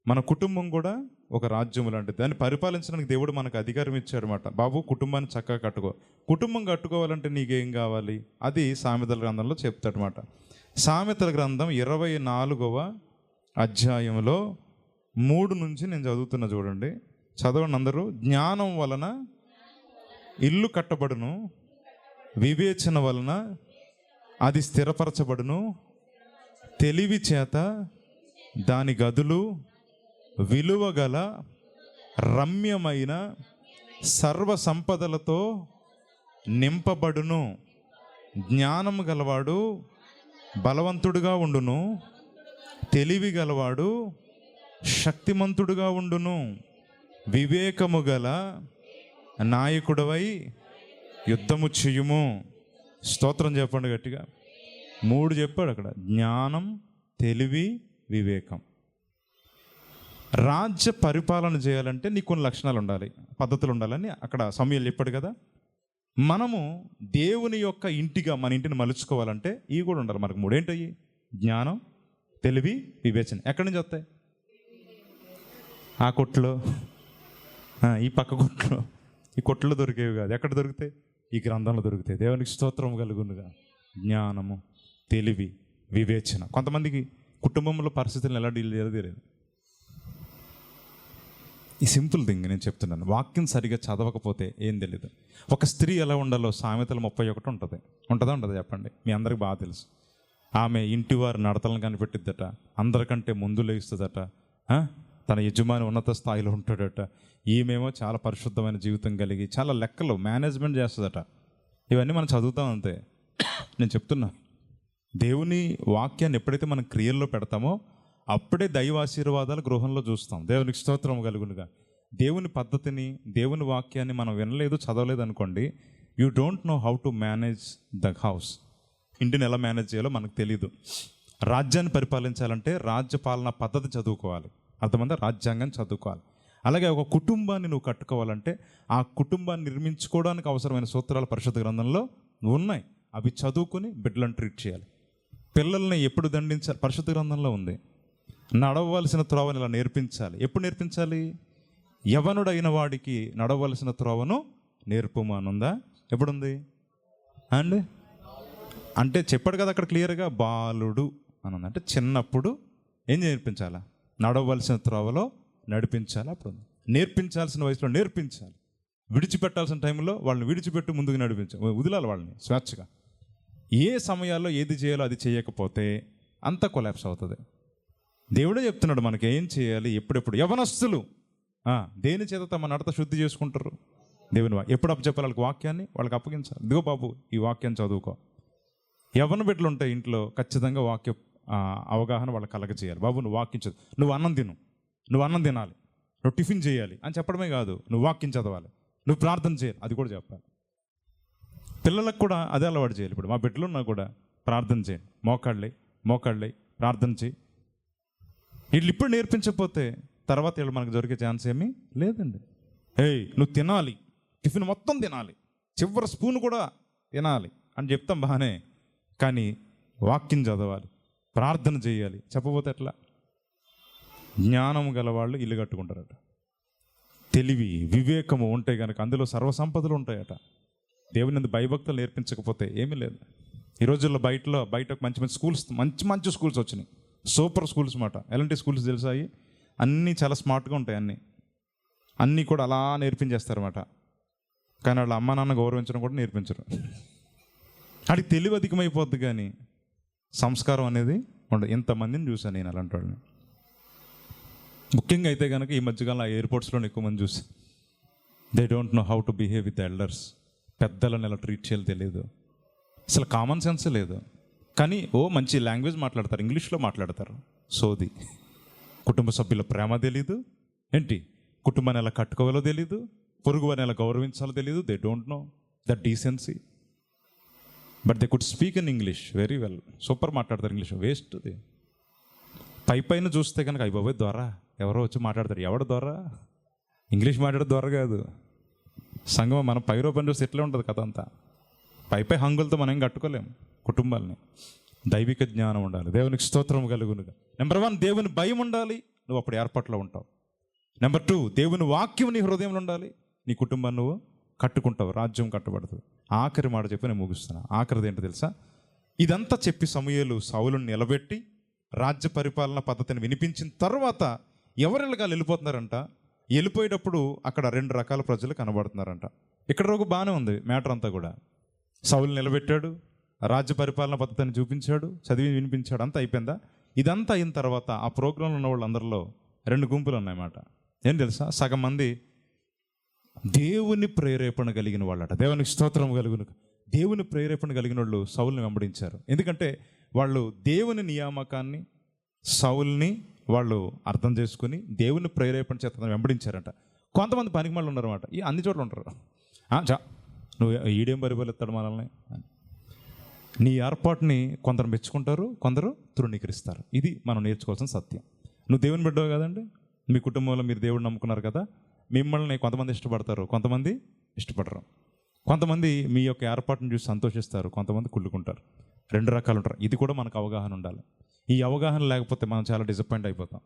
మన కుటుంబం కూడా ఒక రాజ్యం లాంటిది. దాన్ని పరిపాలించడానికి దేవుడు మనకు అధికారం ఇచ్చాడు అనమాట. బాబు, కుటుంబాన్ని చక్కగా కట్టుకో. కుటుంబం కట్టుకోవాలంటే నీకేం కావాలి, అది సామెతల గ్రంథంలో చెప్తాడనమాట. సామెతల గ్రంథం 24వ అధ్యాయంలో 3 నుంచి నేను చదువుతున్నా, చూడండి, చదవండి అందరూ. జ్ఞానం వలన ఇల్లు కట్టబడును, వివేచన వలన అది స్థిరపరచబడును, తెలివి చేత దాని గదులు విలువగల రమ్యమైన సర్వ సంపదలతో నింపబడును. జ్ఞానం గలవాడు బలవంతుడుగా ఉండును, తెలివి గలవాడు శక్తిమంతుడుగా ఉండును. వివేకము గల నాయకుడవై యుద్ధము చెయ్యుము. స్తోత్రం చెప్పండి గట్టిగా. 3 చెప్పాడు అక్కడ: జ్ఞానం, తెలివి, వివేకం. రాజ్య పరిపాలన చేయాలంటే నీకు కొన్ని లక్షణాలు ఉండాలి, పద్ధతులు ఉండాలని అక్కడ సమూయేలు చెప్పాడు కదా. మనము దేవుని యొక్క ఇంటిగా మన ఇంటిని మలుచుకోవాలంటే ఇవి కూడా ఉండాలి మనకు. 3 ఏంటయ్యి? జ్ఞానం, తెలివి, వివేచన. ఎక్కడి నుంచి వస్తాయి? ఆ కొట్లో, ఈ పక్క కొట్లో, ఈ కొట్లో దొరికేవి కాదు. ఎక్కడ దొరుకుతాయి? ఈ గ్రంథంలో దొరుకుతాయి. దేవునికి స్తోత్రం కలుగునుగా. జ్ఞానము, తెలివి, వివేచన. కొంతమందికి కుటుంబంలో పరిస్థితులను ఎలా డీల్ చేయాలో తెలియదు. ఈ సింపుల్ థింగ్ నేను చెప్తున్నాను. వాక్యం సరిగా చదవకపోతే ఏం తెలియదు. ఒక స్త్రీ ఎలా ఉండాలో సామెతలు 31 ఉంటుంది. ఉంటుందా ఉండదా చెప్పండి? మీ అందరికి బాగా తెలుసు. ఆమె ఇంటివారి నడతలను కనిపెట్టిద్దట, అందరికంటే ముందు లేస్తుందట, తన యజమాని ఉన్నత స్థాయిలో ఉంటాడట, ఈమెమో చాలా పరిశుద్ధమైన జీవితం కలిగి చాలా లెక్కలు మేనేజ్మెంట్ చేస్తుందట. ఇవన్నీ మనం చదువుతాం అంతే. నేను చెప్తున్నా, దేవుని వాక్యాన్ని ఎప్పుడైతే మనం క్రియల్లో పెడతామో అప్పుడే దైవాశీర్వాదాలు గృహంలో చూస్తాం. దేవునికి స్తోత్రం కలుగునుగా. దేవుని పద్ధతిని, దేవుని వాక్యాన్ని మనం వినలేదు, చదవలేదు అనుకోండి, you don't know how to manage the house. ఇంటిని ఎలా మేనేజ్ చేయాలో మనకు తెలియదు. రాజ్యాన్ని పరిపాలించాలంటే రాజ్యపాలన పద్ధతి చదువుకోవాలి, అర్థమంతా, రాజ్యాంగం చదువుకోవాలి. అలాగే ఒక కుటుంబాన్ని నువ్వు కట్టుకోవాలంటే ఆ కుటుంబాన్ని నిర్మించుకోవడానికి అవసరమైన సూత్రాలు పరిశుద్ధ గ్రంథంలో ఉన్నాయి. అవి చదువుకొని బిడ్డలను ట్రీట్ చేయాలి. పిల్లల్ని ఎప్పుడు దండించాలి? పరిశుద్ధ గ్రంథంలో ఉంది. నడవలసిన త్రోవను ఇలా నేర్పించాలి. ఎప్పుడు నేర్పించాలి? యవనుడైన వాడికి నడవలసిన త్రోవను నేర్పుము అనుందా? ఎప్పుడుంది అండి? అంటే చెప్పాడు కదా అక్కడ క్లియర్గా, బాలుడు అనుంది. అంటే చిన్నప్పుడు ఏం నేర్పించాలా? నడవలసిన త్రోవలో నడిపించాలి. అప్పుడు నేర్పించాల్సిన వయసులో నేర్పించాలి. విడిచిపెట్టాల్సిన టైంలో వాళ్ళని విడిచిపెట్టి ముందుకు నడిపించాలి, వదిలాలి వాళ్ళని స్వేచ్ఛగా. ఏ సమయాల్లో ఏది చేయాలో అది చేయకపోతే అంతా కొలాప్స్ అవుతుంది. దేవుడే చెప్తున్నాడు మనకి ఏం చేయాలి, ఎప్పుడెప్పుడు. యవనస్తులు దేని చేత తమ నడత శుద్ధి చేసుకుంటారు? దేవుని ఎప్పుడు అప్పచెప్పాలి వాళ్ళకి వాక్యాన్ని, వాళ్ళకి అప్పగించాలి. ఇదిగో బాబు, ఈ వాక్యాన్ని చదువుకో. యవన బిడ్డలు ఉంటాయి ఇంట్లో, ఖచ్చితంగా వాక్య అవగాహన వాళ్ళకి కలగజేయాలి. బాబు, నువ్వు వాక్యం చదువు, నువ్వు అన్నం తిను, నువ్వు అన్నం తినాలి, నువ్వు టిఫిన్ చేయాలి అని చెప్పడమే కాదు, నువ్వు వాక్యం చదవాలి, నువ్వు ప్రార్థన చేయాలి, అది కూడా చెప్పాలి. పిల్లలకు కూడా అదే అలవాటు చేయాలి. ఇప్పుడు మా బిడ్డలున్నా కూడా ప్రార్థన చేయండి, మోకాళ్ళై ప్రార్థన చేయి. వీళ్ళు ఇప్పుడు నేర్పించకపోతే తర్వాత వీళ్ళు మనకు దొరికే ఛాన్స్ ఏమీ లేదండి. నువ్వు తినాలి, టిఫిన్ మొత్తం తినాలి, చివరి స్పూన్ కూడా తినాలి అని చెప్తాం బాగానే, కానీ వాక్యం చదవాలి, ప్రార్థన చేయాలి. చెప్పబోతే ఎట్లా? జ్ఞానం గలవాళ్ళు ఇల్లు కట్టుకుంటారట. తెలివి, వివేకము ఉంటే కనుక అందులో సర్వసంపదలు ఉంటాయట. దేవుని భయభక్తులు నేర్పించకపోతే ఏమీ లేదు. ఈ రోజుల్లో బయట మంచి మంచి స్కూల్స్ వచ్చినాయి, సూపర్ స్కూల్స్ మాట. ఎలాంటి స్కూల్స్ తెలుసాయి? అన్నీ చాలా స్మార్ట్గా ఉంటాయి, అన్నీ కూడా అలా నేర్పించేస్తారన్నమాట. కానీ వాళ్ళ అమ్మ నాన్న గౌరవించడం కూడా నేర్పించరు. ఆడికి తెలివి అధికమైపోద్ది కానీ సంస్కారం అనేది ఉండదు. ఇంతమందిని చూశాను నేను అలాంటి వాళ్ళని. ముఖ్యంగా అయితే కనుక ఈ మధ్యకాలంలో ఆ ఎయిర్పోర్ట్స్లో ఎక్కువ మంది చూసి they don't know how to behave with elders. పెద్దలను ఎలా ట్రీట్ చేయాలో తెలియదు, అసలు కామన్ సెన్స్ లేదు. కానీ మంచి లాంగ్వేజ్ మాట్లాడతారు, ఇంగ్లీష్లో మాట్లాడతారు. సోది. కుటుంబ సభ్యుల ప్రేమ తెలీదు, ఏంటి కుటుంబాన్ని ఎలా కట్టుకోవాలో తెలీదు, పొరుగు వారిని ఎలా గౌరవించాలో తెలీదు. They don't know that decency, but they could speak in English very well. Super మాట్లాడతారు ఇంగ్లీష్. వేస్ట్ అది. పైన చూస్తే కనుక అయిపోయి ద్వారా ఎవరో వచ్చి మాట్లాడతారు. ఎవడ ద్వారా? ఇంగ్లీష్ మాట్లాడే ద్వారా కాదు. సంగమం మనం పని చూస్తే ఎట్లా ఉంటుంది కథ అంతా. పై హంగులతో మనం ఏం కట్టుకోలేము కుటుంబాలని. దైవిక జ్ఞానం ఉండాలి, దేవునికి స్తోత్రం కలుగునుగా. నెంబర్ 1 దేవుని భయం ఉండాలి, నువ్వు అప్పుడు ఏర్పాట్లో ఉంటావు. నెంబర్ 2 దేవుని వాక్యం నీ హృదయంలో ఉండాలి, నీ కుటుంబాన్ని నువ్వు కట్టుకుంటావు, రాజ్యం కట్టబడుతుంది. ఆఖరి మాట చెప్పి నేను ముగిస్తున్నా. ఆఖరిది ఏంటో తెలుసా? ఇదంతా చెప్పి సమూయేలు సౌలుని నిలబెట్టి రాజ్య పరిపాలన పద్ధతిని వినిపించిన తర్వాత ఎవరెళ్ళగా వెళ్ళిపోతున్నారంట. వెళ్ళిపోయేటప్పుడు అక్కడ 2 రకాల ప్రజలు కనబడుతున్నారంట. ఇక్కడ ఒక బాగానే ఉంది మ్యాటర్ అంతా కూడా. సౌలు నిలబెట్టాడు, రాజ్య పరిపాలన పద్ధతిని చూపించాడు, చదివి వినిపించాడు, అంతా అయిపోయిందా? ఇదంతా అయిన తర్వాత ఆ ప్రోగ్రాంలో ఉన్న వాళ్ళందరిలో 2 గుంపులు ఉన్నాయన్నమాట. ఏం తెలుసా? సగం మంది దేవుని ప్రేరేపణ కలిగిన వాళ్ళట. దేవునికి స్తోత్రం కలుగును. దేవుని ప్రేరేపణ కలిగిన వాళ్ళు సౌలుని వెంబడించారు. ఎందుకంటే వాళ్ళు దేవుని నియామకాన్ని, సౌలుని వాళ్ళు అర్థం చేసుకుని దేవుని ప్రేరేపణ చేత వెంబడించారంట. కొంతమంది పనికి మళ్ళీ ఉన్నారు అన్నమాట. ఈ అన్ని చోట్ల ఉంటారు. నువ్వు ఈడేం పరిపాలిస్తాడు మనల్ని. నీ ఏర్పాటుని కొందరు మెచ్చుకుంటారు, కొందరు తృణీకరిస్తారు. ఇది మనం నేర్చుకోవాల్సిన సత్యం. నువ్వు దేవుని బిడ్డవు కదండి, మీ కుటుంబంలో మీరు దేవుడిని నమ్ముకున్నారు కదా, మిమ్మల్ని కొంతమంది ఇష్టపడతారు, కొంతమంది ఇష్టపడరు. కొంతమంది మీ యొక్క ఏర్పాటును చూసి సంతోషిస్తారు, కొంతమంది కుళ్ళుకుంటారు. 2 రకాలు ఉంటారు. ఇది కూడా మనకు అవగాహన ఉండాలి. ఈ అవగాహన లేకపోతే మనం చాలా డిసప్పాయింట్ అయిపోతాం.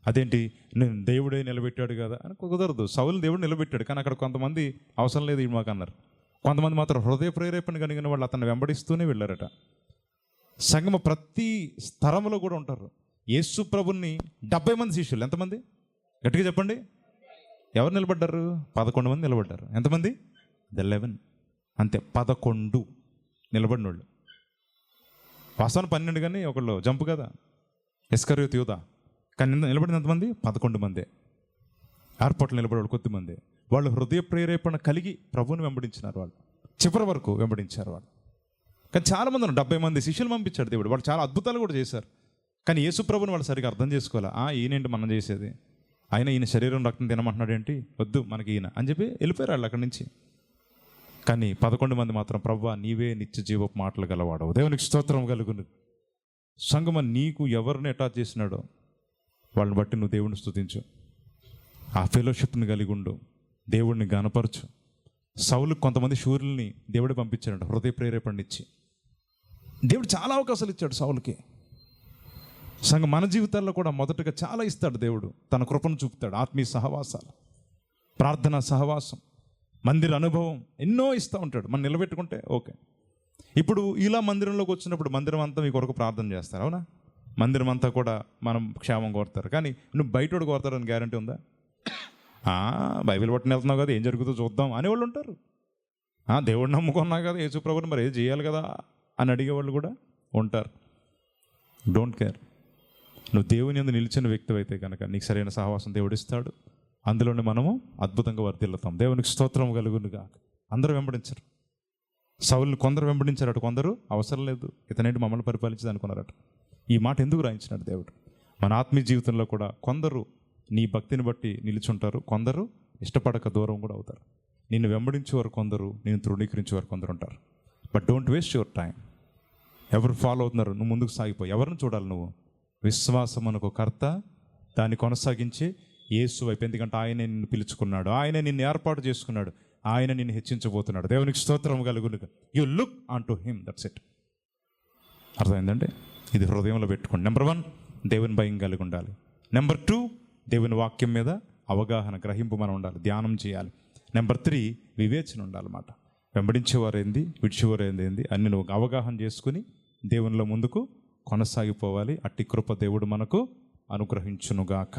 అదేంటి నేను దేవుడే నిలబెట్టాడు కదా అని కుదరదు. సౌలు దేవుడు నిలబెట్టాడు, కానీ అక్కడ కొంతమంది అవసరం లేదు ఇది మాకు అన్నారు. కొంతమంది మాత్రం హృదయ ప్రేరేపణ కలిగిన వాళ్ళు అతన్ని వెంబడిస్తూనే వెళ్ళారట. సంగమ ప్రతి స్థలంలో కూడా ఉంటారు. యేసు ప్రభుని 70 మంది శిష్యులు. ఎంతమంది? గట్టిగా చెప్పండి. ఎవరు నిలబడ్డారు? 11 మంది నిలబడ్డారు. ఎంతమంది? 11 అంతే. 11 నిలబడిన వాళ్ళు. వాస్తవాన్ని 12 కానీ ఒకళ్ళు జంపు కదా, ఇస్కరియోతు యూదా. కానీ నిలబడిన ఎంతమంది? 11 మందే. ఏర్పాట్లు నిలబడే కొద్దిమంది. వాళ్ళు హృదయ ప్రేరేపణ కలిగి ప్రభువుని వెంబడించినారు. వాళ్ళు చివరి వరకు వెంబడించారు వాళ్ళు. కానీ చాలామంది 70 మంది శిష్యులు పంపించాడు దేవుడు. వాళ్ళు చాలా అద్భుతాలు కూడా చేశారు. కానీ యేసు ప్రభుని వాళ్ళు సరిగా అర్థం చేసుకోవాలి. ఈయనేంటి మనం చేసేది, ఈయన శరీరం రక్తం తినమంటున్నాడు ఏంటి, వద్దు మనకి ఈయన అని చెప్పి వెళ్ళిపోయారు వాళ్ళు అక్కడి నుంచి. కానీ 11 మంది మాత్రం ప్రభువా నీవే నిత్య జీవపు మాటలు గలవాడవు, దేవునికి స్తోత్రం కలుగును. సంగమ నీకు ఎవరిని అటాచ్ చేసినాడో వాళ్ళని బట్టి నువ్వు దేవుడిని స్తుతించు, ఆ ఫెలోషిప్ని కలిగి ఉండు, దేవుడిని గనపరచు. సౌలుకు కొంతమంది శూరుల్ని దేవుడే పంపించాడు హృదయ ప్రేరేపణ ఇచ్చి. దేవుడు చాలా అవకాశాలు ఇచ్చాడు సౌలుకి. సంగ మన జీవితాల్లో కూడా మొదటగా చాలా ఇస్తాడు దేవుడు. తన కృపను చూపుతాడు. ఆత్మీయ సహవాసాలు, ప్రార్థన సహవాసం, మందిర అనుభవం ఎన్నో ఇస్తూ ఉంటాడు. మనం నిలబెట్టుకుంటే ఓకే. ఇప్పుడు ఇలా మందిరంలోకి వచ్చినప్పుడు మందిరం అంతా మీ కొరకు ప్రార్థన చేస్తారు, అవునా? మందిరం అంతా కూడా మనం క్షేమం కోరుతారు. కానీ నువ్వు బయటోడు కోరుతారని గ్యారంటీ ఉందా? బైబిల్ పట్టుని వెళ్తున్నావు కదా, ఏం జరుగుతుందో చూద్దాం అనేవాళ్ళు ఉంటారు. దేవుడు నమ్ముకున్నా కదా, యేసు ప్రభువుని మరి ఏది చేయాలి కదా అని అడిగేవాళ్ళు కూడా ఉంటారు. Don't care. నువ్వు దేవుని యందు నిలిచిన వ్యక్తి అయితే కనుక నీకు సరైన సహవాసం దేవుడు ఇస్తాడు. అందులోనే మనము అద్భుతంగా వర్ధిల్లుతాం. దేవునికి స్తోత్రం కలుగునుగా. అందరూ వెంబడించరు. సౌలుని కొందరు వెంబడించారట, కొందరు అవసరం లేదు, ఇతనేంటి మమ్మల్ని పరిపాలించదు అనుకున్నారట. ఈ మాట ఎందుకు రాయించినాడు దేవుడు? మన ఆత్మీయ జీవితంలో కూడా కొందరు నీ భక్తిని బట్టి నిలిచుంటారు, కొందరు ఇష్టపడక దూరం కూడా అవుతారు. నిన్ను వెంబడించేవారు కొందరు, నేను తృణీకరించేవారు కొందరు ఉంటారు. But don't waste your time. ఎవరు ఫాలో అవుతున్నారు, నువ్వు ముందుకు సాగిపోయి ఎవరిని చూడాలి? నువ్వు విశ్వాసం అనుకో కర్త, దాన్ని కొనసాగించి యేసు వైపు. ఎందుకంటే ఆయనే నిన్ను పిలుచుకున్నాడు, ఆయనే నిన్ను ఏర్పాటు చేసుకున్నాడు, ఆయన నిన్ను హెచ్చించబోతున్నాడు. దేవునికి స్తోత్రం కలుగునుగా. You look on to him, that's it. అర్థమైందండి? ఇది హృదయంలో పెట్టుకోండి. నెంబర్ 1 దేవుని భయం కలిగి ఉండాలి. నెంబర్ 2 దేవుని వాక్యం మీద అవగాహన, గ్రహింపు మనం ఉండాలి, ధ్యానం చేయాలి. నెంబర్ 3 వివేచన ఉండాలన్నమాట. వెంబడించేవారు ఏంది, విడిచేవారు ఏంది అన్ని నువ్వు అవగాహన చేసుకుని దేవునిలో ముందుకు కొనసాగిపోవాలి. అట్టి కృప దేవుడు మనకు అనుగ్రహించునుగాక.